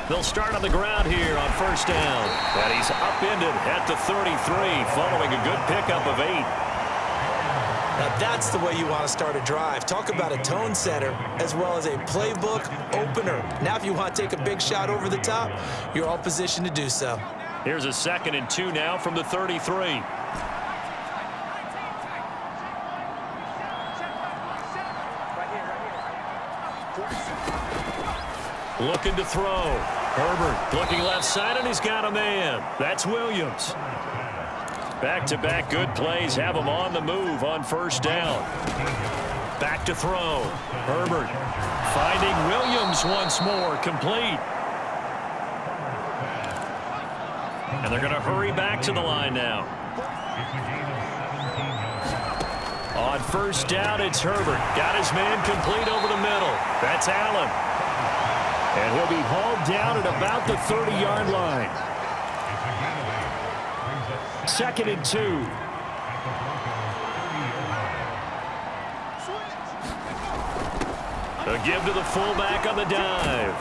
They'll start on the ground here on first down. And he's upended at the 33 following a good pickup of 8. Now that's the way you want to start a drive. Talk about a tone setter as well as a playbook opener. Now if you want to take a big shot over the top, you're all positioned to do so. Here's a 2nd and 2 now from the 33. Looking to throw. Herbert looking left side, and he's got a man. That's Williams. Back-to-back good plays have him on the move on first down. Back to throw. Herbert finding Williams once more, complete. And they're going to hurry back to the line now. On first down, it's Herbert. Got his man complete over the middle. That's Allen. And he'll be hauled down at about the 30-yard line. 2nd and 2. A give to the fullback on the dive.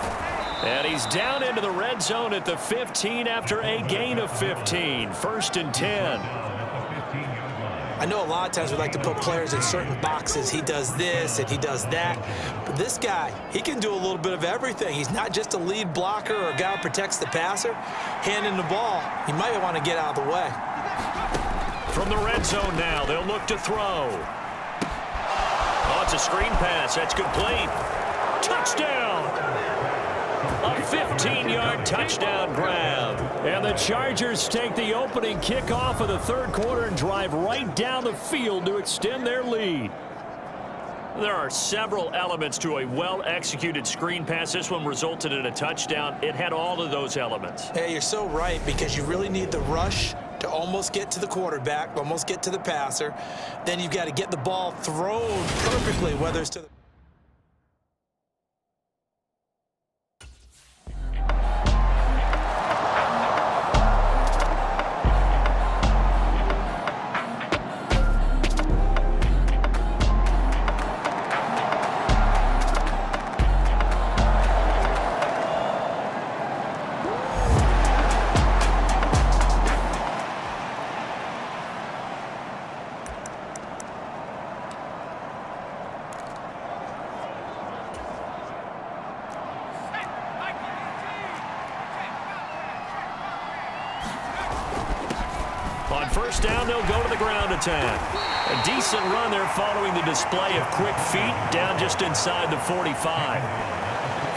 And he's down into the red zone at the 15 after a gain of 15. 1st and 10. I know a lot of times we like to put players in certain boxes. He does this and he does that. But this guy, he can do a little bit of everything. He's not just a lead blocker or a guy who protects the passer. Handing the ball, he might want to get out of the way. From the red zone now, they'll look to throw. Oh, it's a screen pass. That's complete. Touchdown! A 15-yard touchdown grab. And the Chargers take the opening kickoff of the third quarter and drive right down the field to extend their lead. There are several elements to a well-executed screen pass. This one resulted in a touchdown. It had all of those elements. Hey, you're so right, because you really need the rush to almost get to the quarterback, almost get to the passer. Then you've got to get the ball thrown perfectly, whether it's to the... On first down, they'll go to the ground attack. A decent run there following the display of quick feet down just inside the 45.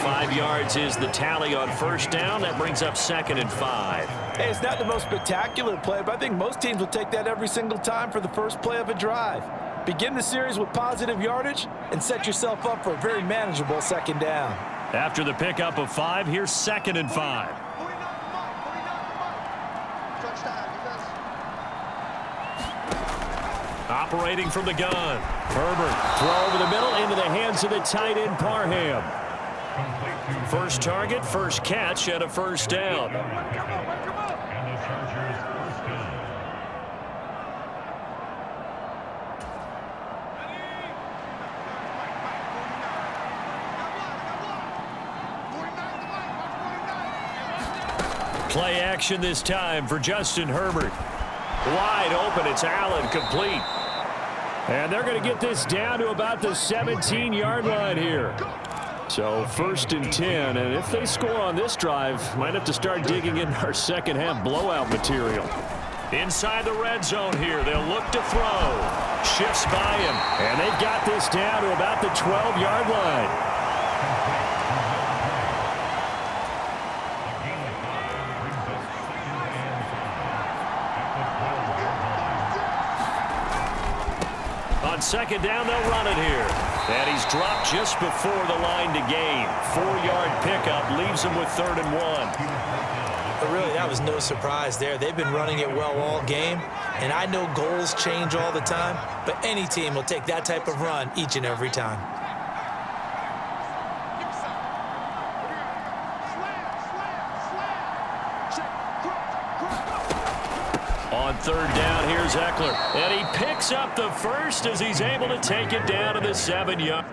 5 yards is the tally on first down. That brings up 2nd and 5. Hey, it's not the most spectacular play, but I think most teams will take that every single time for the first play of a drive. Begin the series with positive yardage and set yourself up for a very manageable 2nd down. After the pickup of 5, here's 2nd and 5. Operating from the gun. Herbert, throw over the middle into the hands of the tight end, Parham. First target, first catch, and a first down. Play action this time for Justin Herbert. Wide open, it's Allen, complete. And they're going to get this down to about the 17-yard line here. So 1st and 10, and if they score on this drive, might have to start digging in our second half blowout material. Inside the red zone here, they'll look to throw. Shifts by him, and they've got this down to about the 12-yard line. On second down, they'll run it here. And he's dropped just before the line to gain. 4-yard pickup leaves him with 3rd and 1. But really, that was no surprise there. They've been running it well all game. And I know goals change all the time, but any team will take that type of run each and every time. On 3rd down, here's Eckler. And he picks up the first as he's able to take it down to the 7-yard.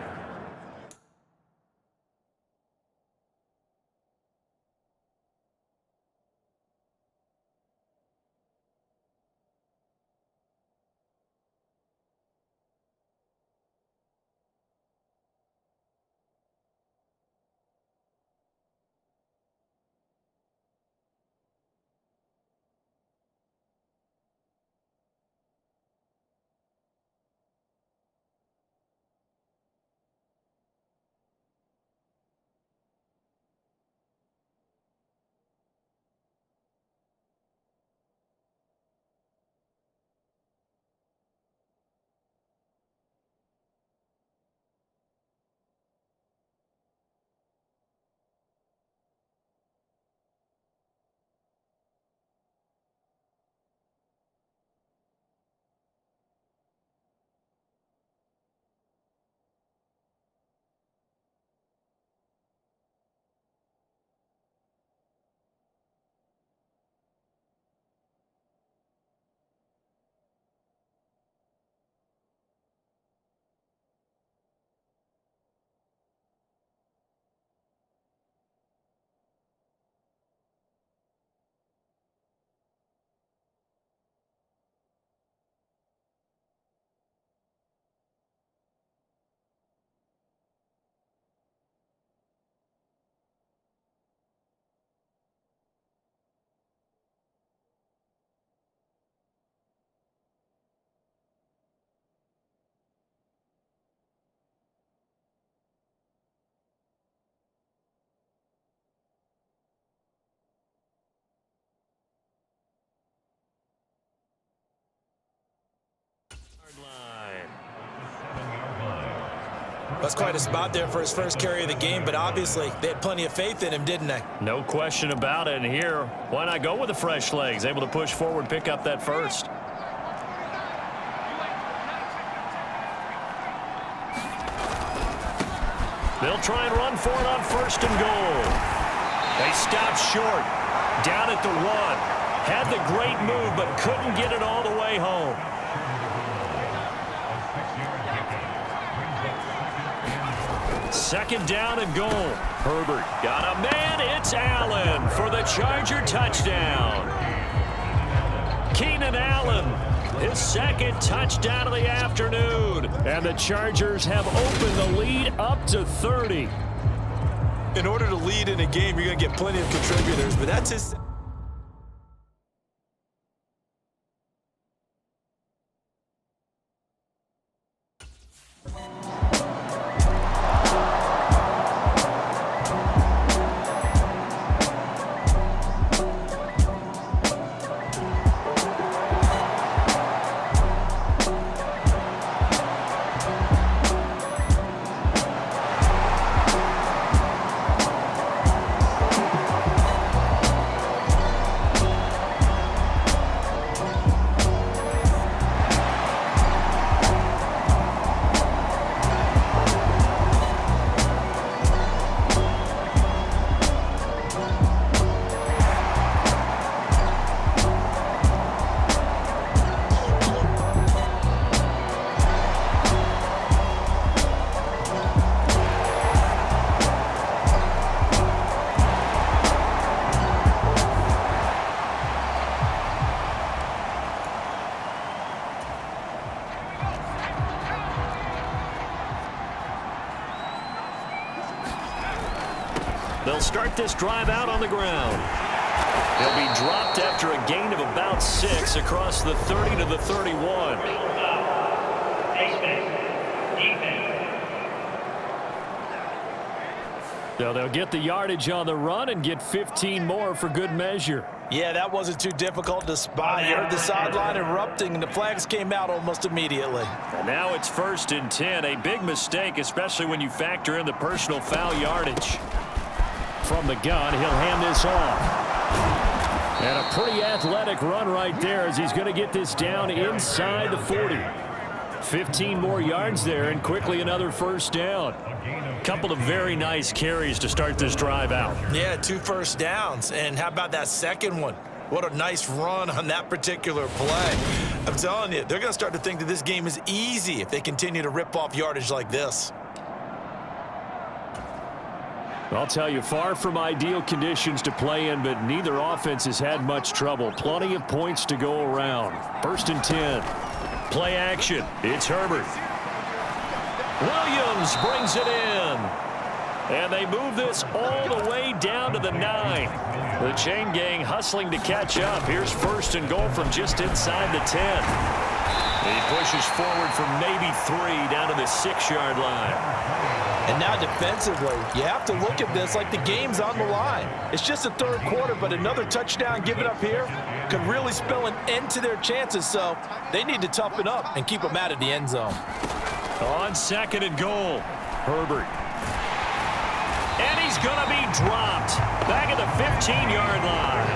That's quite a spot there for his first carry of the game, but obviously they had plenty of faith in him, didn't they? No question about it. And here, why not go with the fresh legs? Able to push forward, pick up that first. They'll try and run for it on 1st and goal. They stopped short. Down at the 1. Had the great move, but couldn't get it all the way home. Second down and goal. Herbert got a man. It's Allen for the Charger touchdown. Keenan Allen, his second touchdown of the afternoon. And the Chargers have opened the lead up to 30. In order to lead in a game, you're going to get plenty of contributors, but that's his... They'll start this drive out on the ground. They'll be dropped after a gain of about 6 across the 30 to the 31. So they'll get the yardage on the run and get 15 more for good measure. Yeah, that wasn't too difficult to spot. You heard the sideline erupting, and the flags came out almost immediately. And now it's 1st and 10. A big mistake, especially when you factor in the personal foul yardage. From the gun, he'll hand this off. And a pretty athletic run right there as he's going to get this down inside the 40. 15 more yards there and quickly another first down. Couple of very nice carries to start this drive out. Yeah, 2 first downs. And how about that second one? What a nice run on that particular play. I'm telling you, they're going to start to think that this game is easy if they continue to rip off yardage like this. I'll tell you, far from ideal conditions to play in, but neither offense has had much trouble. Plenty of points to go around. 1st and 10. Play action. It's Herbert. Williams brings it in. And they move this all the way down to the 9. The chain gang hustling to catch up. Here's 1st and goal from just inside the 10. He pushes forward for maybe 3 down to the 6-yard line. And now defensively, you have to look at this like the game's on the line. It's just the 3rd quarter, but another touchdown given up here could really spell an end to their chances, so they need to toughen up and keep them out of the end zone. On 2nd and goal, Herbert. And he's going to be dropped back at the 15-yard line.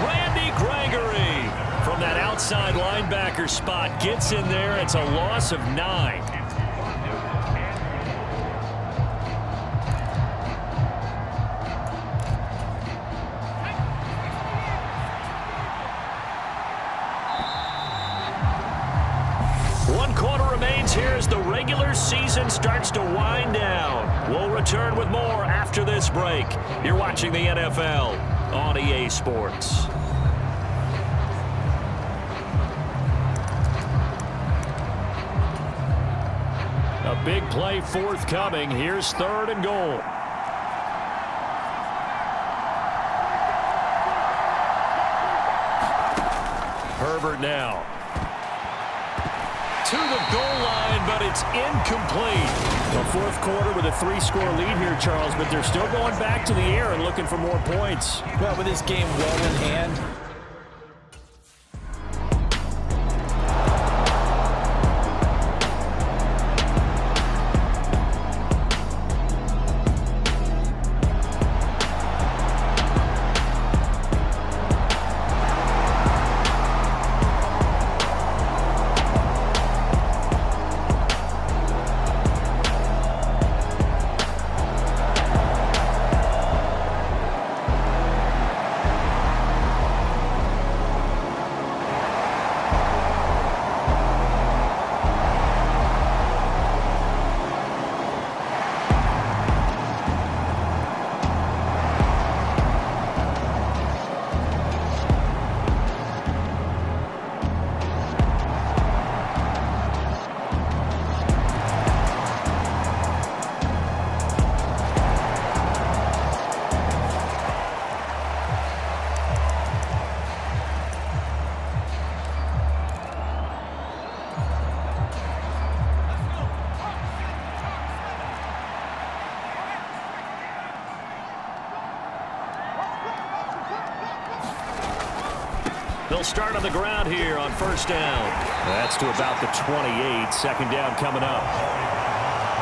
Randy Gregory from that outside linebacker spot gets in there. It's a loss of 9. Here as the regular season starts to wind down. We'll return with more after this break. You're watching the NFL on EA Sports. A big play forthcoming. Here's 3rd and goal. Herbert now. To the goal line, but it's incomplete. The 4th quarter with a 3-score lead here, Charles, but they're still going back to the air and looking for more points. Well, with this game well in hand, They'll start on the ground here on first down. That's to about the 28. Second down coming up.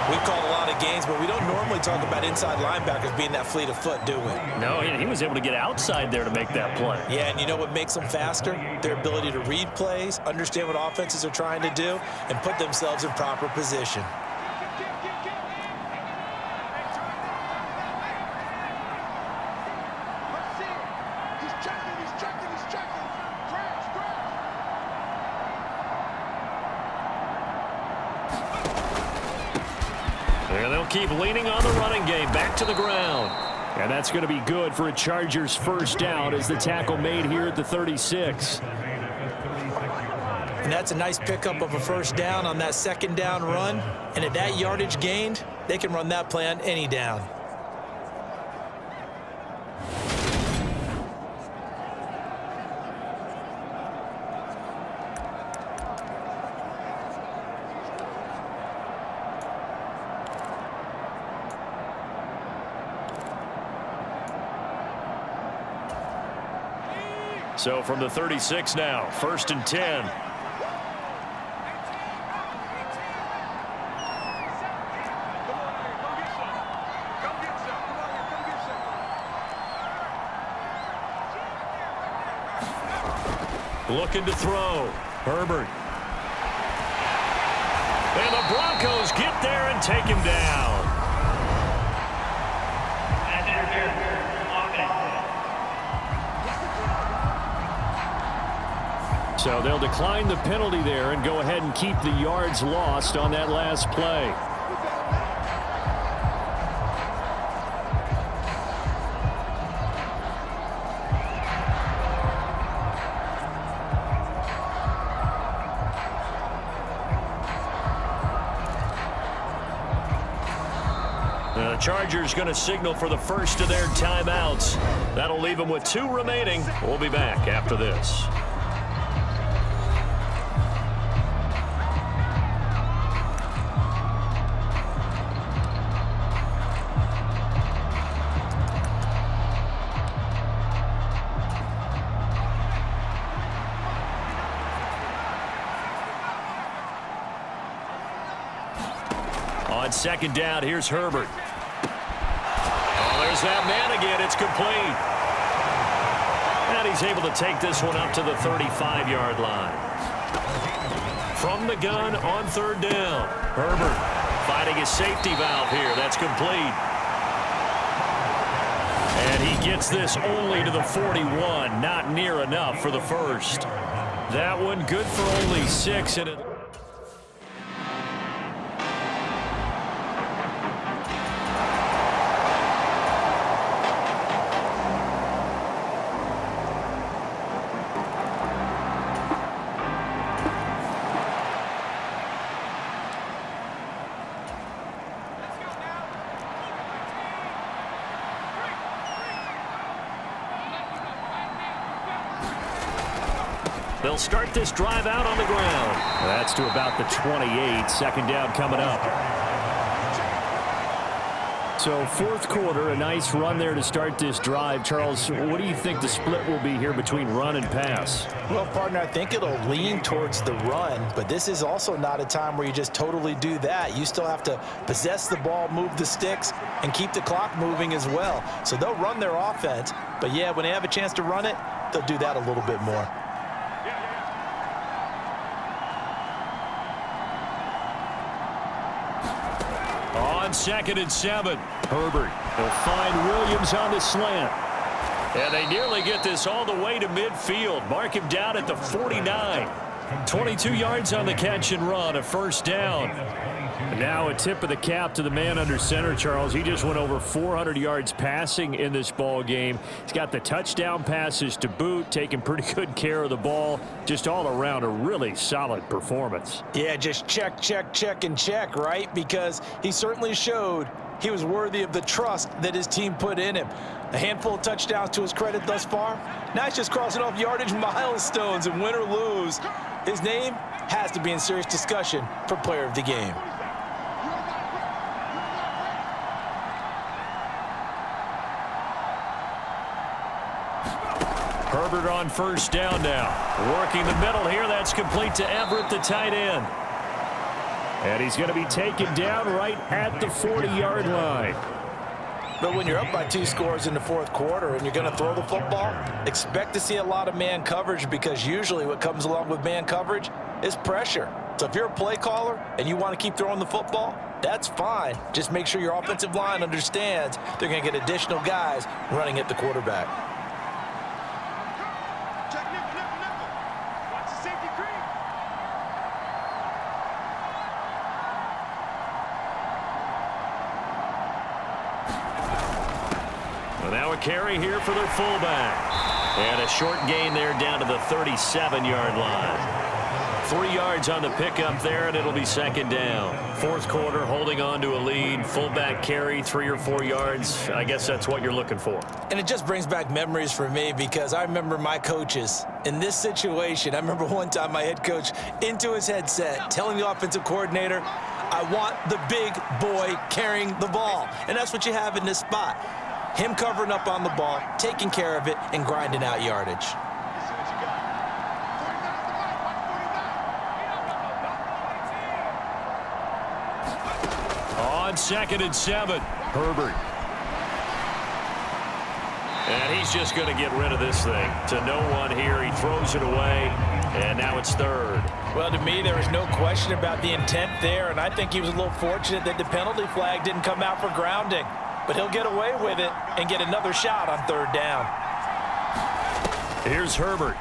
We've called a lot of games, but we don't normally talk about inside linebackers being that fleet of foot, do we? No, he was able to get outside there to make that play. Yeah, and you know what makes them faster? Their ability to read plays, understand what offenses are trying to do, and put themselves in proper position. And they'll keep leaning on the running game back to the ground. And that's going to be good for a Chargers first down as the tackle made here at the 36. And that's a nice pickup of a first down on that second down run. And at that yardage gained, they can run that play on any down. So from the 36 now, 1st and 10. Looking to throw. Herbert. And the Broncos get there and take him down. So they'll decline the penalty there and go ahead and keep the yards lost on that last play. The Chargers going to signal for the first of their timeouts. That'll leave them with 2 remaining. We'll be back after this. On second down, here's Herbert. Oh, there's that man again. It's complete. And he's able to take this one up to the 35-yard line. From the gun on 3rd down. Herbert finding his safety valve here. That's complete. And he gets this only to the 41. Not near enough for the first. That one good for only 6. And it They'll start this drive out on the ground. That's to about the 28. Second down coming up. So 4th quarter, a nice run there to start this drive. Charles, what do you think the split will be here between run and pass? Well, partner, I think it'll lean towards the run, but this is also not a time where you just totally do that. You still have to possess the ball, move the sticks, and keep the clock moving as well. So they'll run their offense, but yeah, when they have a chance to run it, they'll do that a little bit more. On 2nd and 7, Herbert. He'll find Williams on the slant. And they nearly get this all the way to midfield. Mark him down at the 49. 22 yards on the catch and run, a first down. And now a tip of the cap to the man under center, Charles. He just went over 400 yards passing in this ball game. He's got the touchdown passes to boot, taking pretty good care of the ball. Just all around a really solid performance. Yeah, just check, check, check, and check, right? Because he certainly showed he was worthy of the trust that his team put in him. A handful of touchdowns to his credit thus far. Now he's just crossing off yardage milestones, and win or lose, his name has to be in serious discussion for player of the game. Herbert on first down now. Working the middle here. That's complete to Everett, the tight end. And he's going to be taken down right at the 40-yard line. But when you're up by 2 scores in the fourth quarter and you're going to throw the football, expect to see a lot of man coverage, because usually what comes along with man coverage is pressure. So if you're a play caller and you want to keep throwing the football, that's fine. Just make sure your offensive line understands they're going to get additional guys running at the quarterback. Now a carry here for their fullback. And a short gain there down to the 37-yard line. 3 yards on the pickup there, and it'll be second down. Fourth quarter, holding on to a lead. Fullback carry, 3 or 4 yards. I guess that's what you're looking for. And it just brings back memories for me, because I remember my coaches in this situation. I remember one time my head coach into his headset telling the offensive coordinator, I want the big boy carrying the ball. And that's what you have in this spot. Him covering up on the ball, taking care of it, and grinding out yardage. On 2nd and 7, Herbert. And he's just going to get rid of this thing to no one here. He throws it away, and now it's 3rd. Well, to me, there was no question about the intent there, and I think he was a little fortunate that the penalty flag didn't come out for grounding. But he'll get away with it and get another shot on 3rd down. Here's Herbert.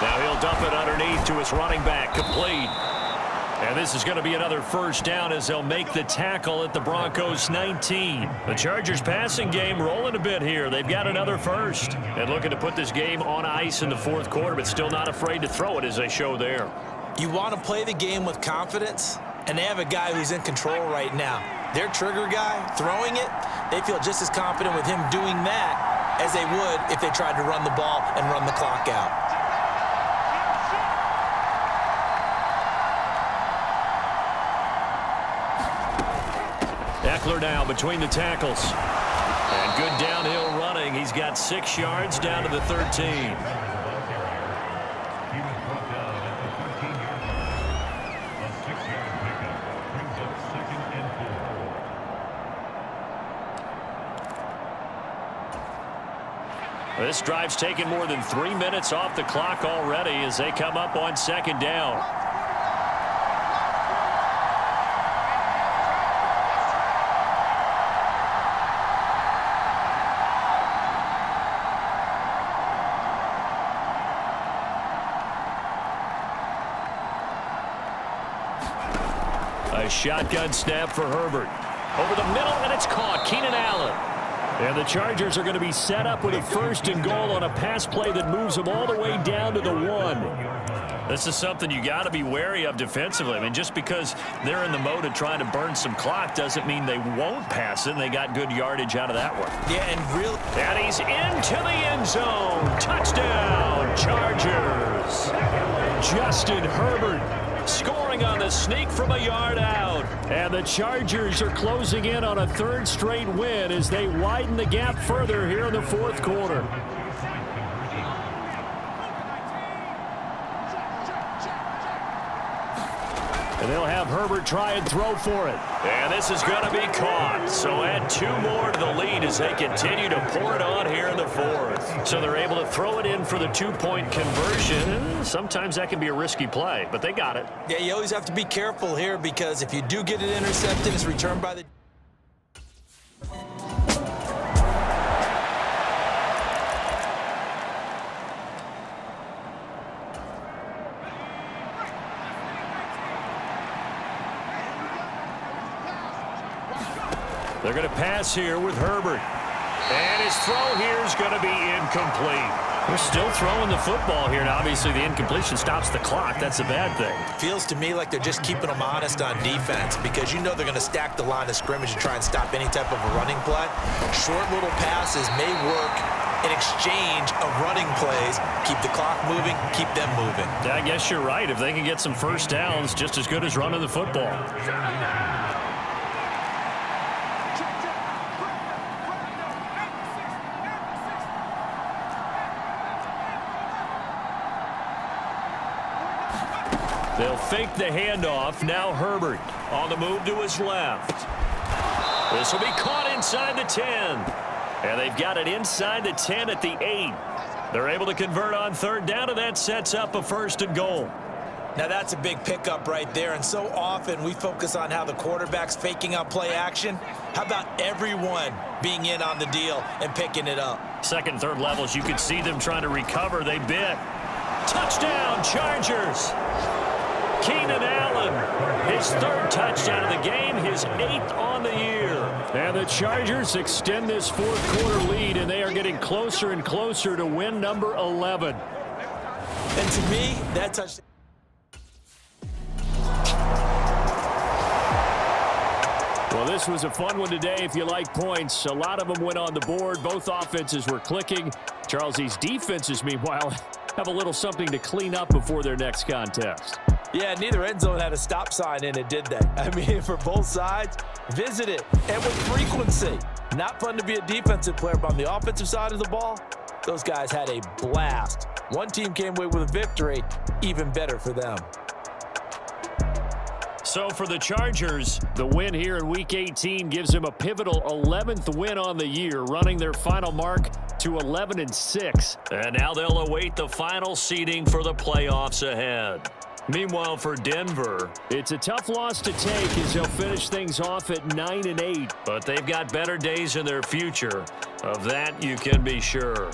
Now he'll dump it underneath to his running back, complete. And this is going to be another first down as they'll make the tackle at the Broncos 19. The Chargers passing game rolling a bit here. They've got another first. And looking to put this game on ice in the fourth quarter, but still not afraid to throw it as they show there. You want to play the game with confidence, and they have a guy who's in control right now. Their trigger guy throwing it, they feel just as confident with him doing that as they would if they tried to run the ball and run the clock out. Eckler now between the tackles. And good downhill running. He's got 6 yards down to the 13. This drive's taken more than 3 minutes off the clock already as they come up on 2nd down. A shotgun snap for Herbert. Over the middle, and it's caught. Keenan Allen. And the Chargers are going to be set up with a 1st and goal on a pass play that moves them all the way down to the 1. This is something you got to be wary of defensively. I mean, just because they're in the mode of trying to burn some clock doesn't mean they won't pass it, and they got good yardage out of that one. Yeah, and he's into the end zone. Touchdown, Chargers. Justin Herbert scoring on the sneak from a yard out. And the Chargers are closing in on a 3rd straight win as they widen the gap further here in the fourth quarter. And they'll have Herbert try and throw for it. And this is going to be caught. So add 2 more to the lead as they continue to pour it on here in the fourth. So they're able to throw it in for the 2-point conversion. Sometimes that can be a risky play, but they got it. Yeah, you always have to be careful here, because if you do get it intercepted, it's returned by the... They're going to pass here with Herbert. And his throw here is going to be incomplete. They're still throwing the football here, and obviously the incompletion stops the clock. That's a bad thing. Feels to me like they're just keeping them honest on defense, because you know they're going to stack the line of scrimmage and try and stop any type of a running play. Short little passes may work in exchange of running plays. Keep the clock moving, keep them moving. I guess you're right. If they can get some first downs, just as good as running the football. They'll fake the handoff. Now Herbert on the move to his left. This will be caught inside the 10. And they've got it inside the 10 at the 8. They're able to convert on third down, and that sets up a 1st and goal. Now that's a big pickup right there, and so often we focus on how the quarterback's faking out play action. How about everyone being in on the deal and picking it up? Second, third levels, you could see them trying to recover. They bit. Touchdown, Chargers. Keenan Allen, his 3rd touchdown of the game, his 8th on the year. And the Chargers extend this 4th-quarter lead, and they are getting closer and closer to win number 11. And to me, that touchdown. Well, this was a fun one today if you like points. A lot of them went on the board. Both offenses were clicking. Charles's defenses, meanwhile, have a little something to clean up before their next contest. Yeah, neither end zone had a stop sign in it, did they? I mean, for both sides, visit it, and with frequency. Not fun to be a defensive player, but on the offensive side of the ball, those guys had a blast. One team came away with a victory, even better for them. So for the Chargers, the win here in Week 18 gives them a pivotal 11th win on the year, running their final mark to 11-6. And now they'll await the final seeding for the playoffs ahead. Meanwhile, for Denver, it's a tough loss to take as they'll finish things off at 9-8. But they've got better days in their future. Of that, you can be sure.